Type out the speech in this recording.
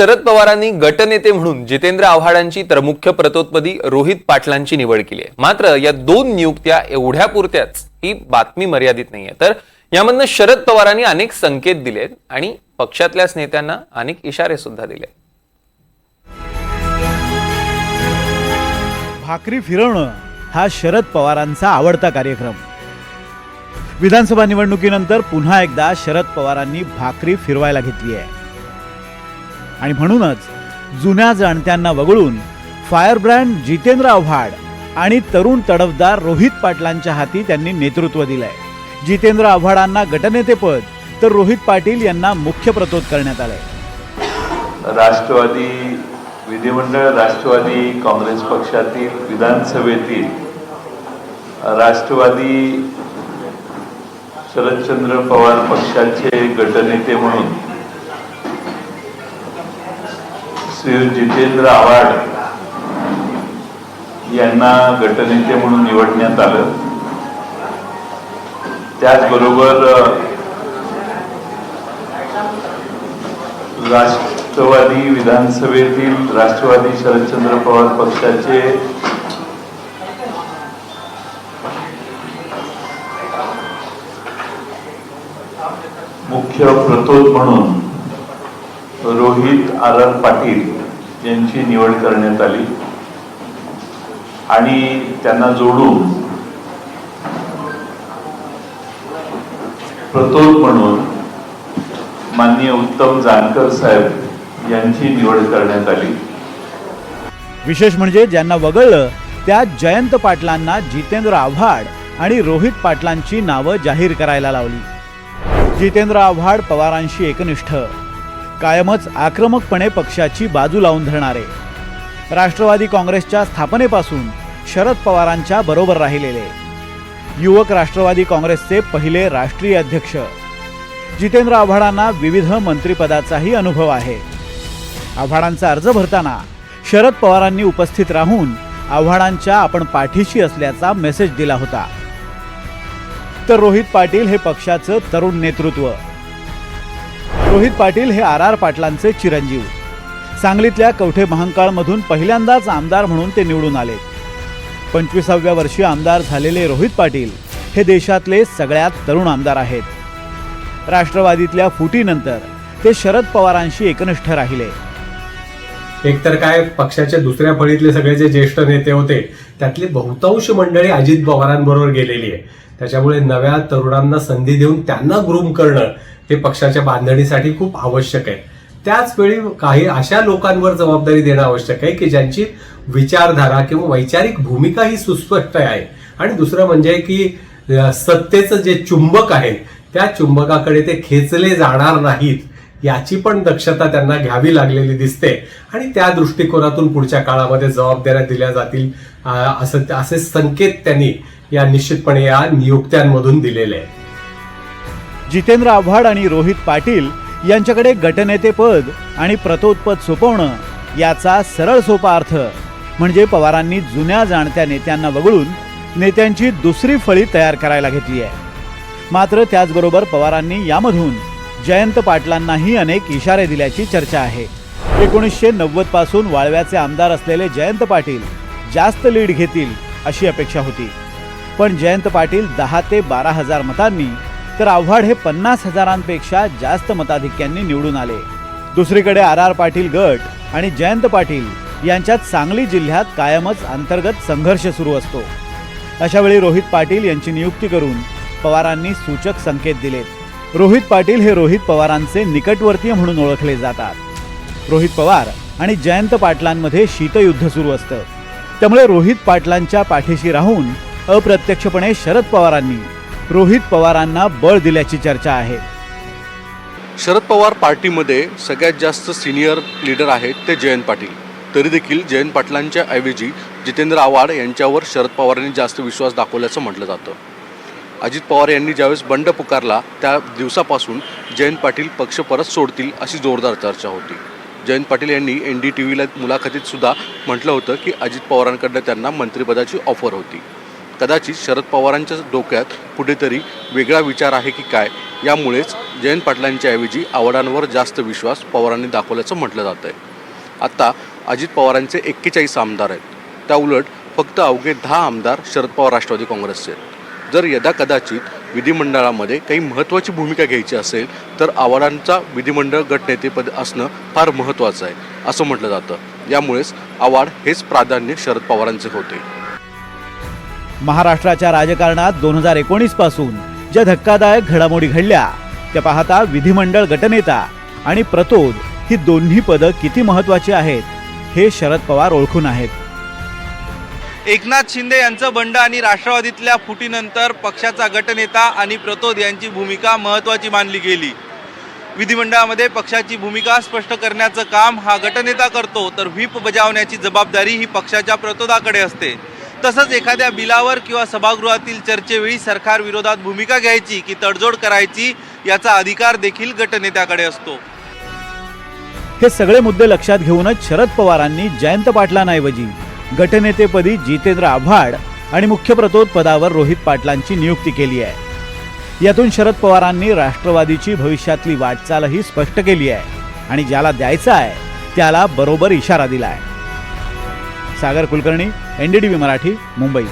शरद पवारांनी गटनेते म्हणून जितेंद्र आव्हाडांची तर मुख्य प्रतोदपदी रोहित पाटलांची निवड केली आहे। मात्र या दोन नियुक्त्या एवढ्या पुरत्याच ही बातमी मर्यादित नाहीये, तर यामधनं शरद पवारांनी अनेक संकेत दिलेत आणि पक्षातल्याच नेत्यांना अनेक इशारे सुद्धा दिले। भाकरी फिरवणं हा शरद पवारांचा आवडता कार्यक्रम। विधानसभा निवडणुकीनंतर पुन्हा एकदा शरद पवारांनी भाकरी फिरवायला घेतली आहे आणि म्हणूनच जुन्या जाणत्यांना वगळून फायर ब्रँड जितेंद्र आव्हाड आणि तरुण तडफदार रोहित पाटलांच्या हाती त्यांनी नेतृत्व दिलंय। जितेंद्र आव्हाडांना गटनेतेपद तर रोहित पाटील यांना मुख्य प्रतोद करण्यात आलंय। राष्ट्रवादी विधिमंडळ राष्ट्रवादी काँग्रेस पक्षातील विधानसभेतील राष्ट्रवादी शरदचंद्र पवार पक्षाचे गटनेते म्हणून श्री जितेंद्र आव्हाड यांना गटनेते म्हणून निवडण्यात आलं। त्याचबरोबर राष्ट्रवादी विधानसभेतील राष्ट्रवादी शरदचंद्र पवार पक्षाचे मुख्य प्रतोद म्हणून रोहित आर पाटील यांची निवड करण्यात आली आणि त्यांना जोडून प्रतोद म्हणून माननीय उत्तम जानकर साहेब यांची निवड करण्यात आली। विशेष म्हणजे ज्यांना वगळलं त्या जयंत पाटलांना जितेंद्र आव्हाड आणि रोहित पाटलांची नावं जाहीर करायला लावली। जितेंद्र आव्हाड पवारांशी एकनिष्ठ, कायमच आक्रमकपणे पक्षाची बाजू लावून धरणारे, राष्ट्रवादी काँग्रेसच्या स्थापनेपासून शरद पवारांच्या बरोबर राहिलेले, युवक राष्ट्रवादी काँग्रेसचे पहिले राष्ट्रीय अध्यक्ष। जितेंद्र आव्हाडांना विविध मंत्रिपदाचाही अनुभव आहे। आव्हाडांचा अर्ज भरताना शरद पवारांनी उपस्थित राहून आव्हाडांच्या आपण पाठीशी असल्याचा मेसेज दिला होता। तर रोहित पाटील हे पक्षाचं तरुण नेतृत्व। रोहित पाटील हे आर पाटलांचे चिरंजीव। सांगलीतल्या कवठे महांकाळमधून पहिल्यांदाच आमदार म्हणून ते निवडून आले। 25व्या वर्षी आमदार झालेले रोहित पाटील हे देशातले सगळ्यात तरुण आमदार आहेत। राष्ट्रवादीतल्या फुटीनंतर ते शरद पवारांशी एकनिष्ठ राहिले। एकतर काय, पक्षाच्या दुसऱ्या फळीतले सगळे जे ज्येष्ठ नेते होते त्यातली बहुतांश मंडळी अजित पवारांबरोबर गेलेली आहे। त्याच्यामुळे नव्या तरुणांना संधी देऊन त्यांना ग्रूम करणं हे पक्षाच्या बांधणीसाठी खूप आवश्यक आहे। त्याच वेळी काही अशा लोकांवर जबाबदारी देणं आवश्यक आहे की ज्यांची विचारधारा किंवा वैचारिक भूमिका ही सुस्पष्ट आहे। आणि दुसरं म्हणजे की सत्तेचं जे चुंबक आहे त्या चुंबकाकडे ते खेचले जाणार नाहीत याची पण दक्षता त्यांना घ्यावी लागलेली दिसते आणि त्या दृष्टिकोनातून पुढच्या काळामध्ये जबाबदाऱ्या दिल्या जातील असे संकेत त्यांनी या निश्चितपणे या नियुक्त्यांमधून दिलेले आहे। जितेंद्र आव्हाड आणि रोहित पाटील यांच्याकडे गटनेतेपद आणि प्रतोदपद सोपवणं याचा सरळ सोपा अर्थ म्हणजे पवारांनी जुन्या जाणत्या नेत्यांना वगळून नेत्यांची दुसरी फळी तयार करायला घेतली आहे। मात्र त्याचबरोबर पवारांनी यामधून जयंत पाटलांनाही अनेक इशारे दिल्याची चर्चा आहे। 1990 पासून वाळव्याचे आमदार असलेले जयंत पाटील जास्त लीड घेतील अशी अपेक्षा होती, पण जयंत पाटील 10 ते 12 हजार मतांनी तर आव्हाड हे 50 हजारांपेक्षा जास्त मताधिक्यांनी निवडून आले। दुसरीकडे आर पाटील गट आणि जयंत पाटील यांच्यात सांगली जिल्ह्यात कायमच अंतर्गत संघर्ष सुरू असतो। अशा वेळी रोहित पाटील यांची नियुक्ती करून पवारांनी सूचक संकेत दिलेत। रोहित पाटील हे रोहित पवारांचे निकटवर्तीय म्हणून ओळखले जातात। रोहित पवार आणि जयंत पाटलांमध्ये शीतयुद्ध सुरू असतं, त्यामुळे रोहित पाटलांच्या पाठीशी राहून अप्रत्यक्षपणे शरद पवारांनी रोहित पवारांना बळ दिल्याची चर्चा आहे। शरद पवार पार्टीमध्ये सगळ्यात जास्त सिनियर लीडर आहेत ते जयंत पाटील, तरी देखील जयंत पाटलांच्या ऐवजी जितेंद्र आव्हाड यांच्यावर शरद पवारांनी जास्त विश्वास दाखवल्याचं म्हटलं जातं। अजित पवार यांनी ज्यावेळेस बंड पुकारला त्या दिवसापासून जयंत पाटील पक्ष परत सोडतील अशी जोरदार चर्चा होती। जयंत पाटील यांनी NDTVला मुलाखतीत सुद्धा म्हटलं होतं की अजित पवारांकडनं त्यांना मंत्रिपदाची ऑफर होती। कदाचित शरद पवारांच्या डोक्यात कुठेतरी वेगळा विचार आहे की काय यामुळेच जयंत पाटलांच्या ऐवजी आव्हाडांवर जास्त विश्वास पवारांनी दाखवल्याचं म्हटलं जात आहे. आता अजित पवारांचे 41 आमदार आहेत, त्या उलट फक्त अवघे 10 आमदार शरद पवार राष्ट्रवादी काँग्रेसचे आहेत. जर यदाकदाचित विधिमंडळामध्ये काही महत्त्वाची भूमिका घ्यायची असेल तर आव्हाडांचा विधिमंडळ गटनेतेपद असणं फार महत्त्वाचं आहे असं म्हटलं जातं. यामुळेच आव्हाड हेच प्राधान्य शरद पवारांचे होते. महाराष्ट्राच्या राजकारणात 2019 पासून ज्या धक्कादायक घडामोडी घडल्या त्या पाहता विधिमंडळ गटनेता आणि प्रतोद ही दोन्ही पदं किती महत्त्वाची आहेत हे शरद पवार ओळखून आहेत. एकनाथ शिंदे यांचं बंड आणि राष्ट्रवादीतल्या फुटीनंतर पक्षाचा गटनेता आणि प्रतोद यांची भूमिका महत्त्वाची मानली गेली. विधिमंडळामध्ये पक्षाची भूमिका स्पष्ट करण्याचं काम हा गटनेता करतो, तर व्हीप बजावण्याची जबाबदारी ही पक्षाच्या प्रतोदाकडे असते. तसंच एखाद्या बिलावर किंवा सभागृहातील चर्चेवेळी सरकार विरोधात भूमिका घ्यायची की तडजोड करायची याचा अधिकार देखील गटनेत्याकडे असतो. हे सगळे मुद्दे लक्षात घेऊनच शरद पवारांनी जयंत पाटलांऐवजी गटनेतेपदी जितेंद्र आव्हाड आणि मुख्य प्रतोद पदावर रोहित पाटलांची नियुक्ती केली आहे. यातून शरद पवारांनी राष्ट्रवादीची भविष्यातली वाटचालही स्पष्ट केली आहे आणि ज्याला द्यायचा आहे त्याला बरोबर इशारा दिला आहे. सागर कुलकर्णी, NDTV मराठी, मुंबई.